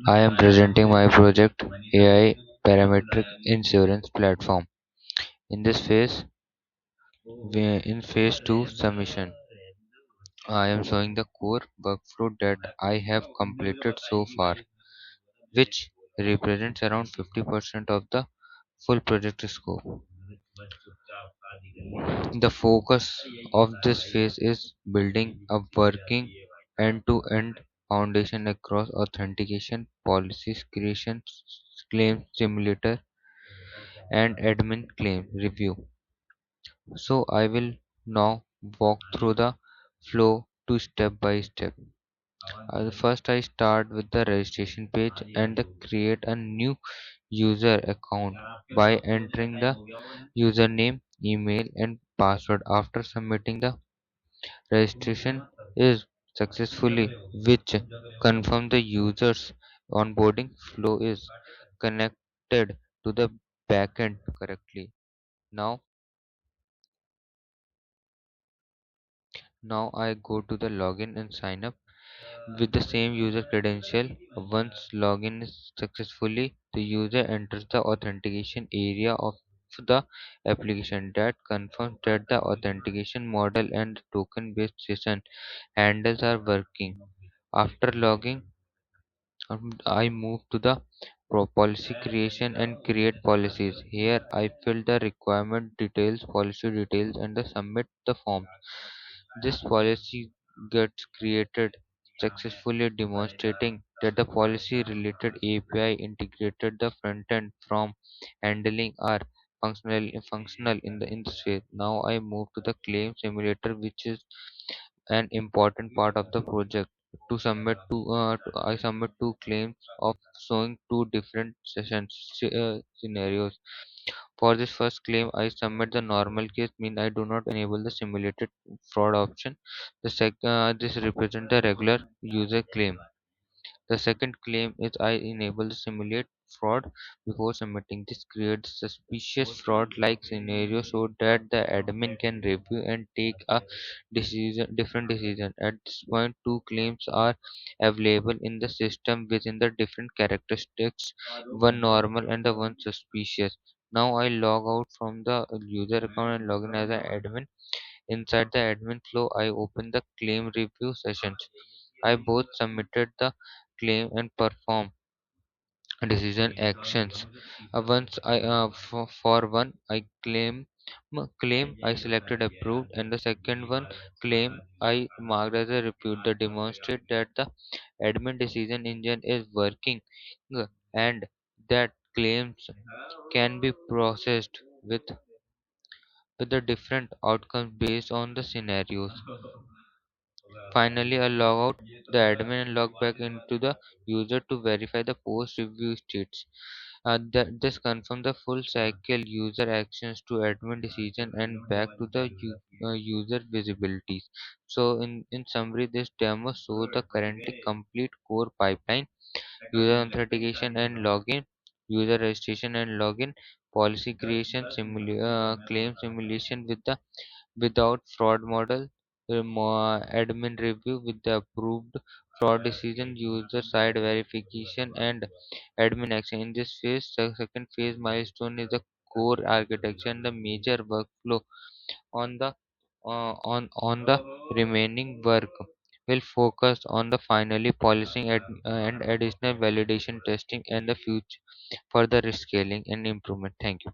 I am presenting my project AI Parametric Insurance Platform. In this phase, in phase 2 submission, I am showing the core workflow that I have completed so far, which represents around 50% of the full project scope. The focus of this phase is building a working end-to-end foundation across authentication, policies creation, claim simulator, and admin claim review. So I will now walk through the flow to step by step. First I start with the registration page and create a new user account by entering the username, email and password. After submitting the registration is successfully, which confirm the user's onboarding flow is connected to the backend correctly. Now Now I go to the login and sign up with the same user credential. Once login is successfully, the user enters the authentication area of the application that confirms that the authentication model and token based session handles are working. After logging, I move to the policy creation and create policies. Here I fill the requirement details, policy details and the submit the form. This policy gets created successfully, demonstrating that the policy related API integrated the front end from handling are functional in this way. Now I move to the claim simulator, which is an important part of the project. I submit two claims of showing two different scenarios. For this first claim, I submit the normal case, mean I do not enable the simulated fraud option. This represent the regular user claim. The second claim is I enable the simulate fraud before submitting. This creates suspicious fraud like scenario so that the admin can review and take a different decision. At this point, two claims are available in the system within the different characteristics, one normal and the one suspicious. Now I log out from the user account and log in as an admin. Inside the admin flow, I open the claim review sessions. I both submitted the claim and perform decision actions. Once for one I claim I selected approved, and the second one claim I marked as a reviewed. The demonstrate that the admin decision engine is working, and that claims can be processed with the different outcomes based on the scenarios. Finally, I log out the admin and log back into the user to verify the post review states. This confirms the full cycle user actions to admin decision and back to the user visibilities. So, in summary, this demo shows the currently complete core pipeline: user authentication and login, user registration and login, policy creation, claim simulation with the without fraud model, admin review with the approved fraud decision, user side verification, and admin action. In this phase, the second phase milestone is the core architecture and the major workflow on the on the remaining work will focus on the finally polishing and additional validation testing and the future further scaling and improvement. Thank you.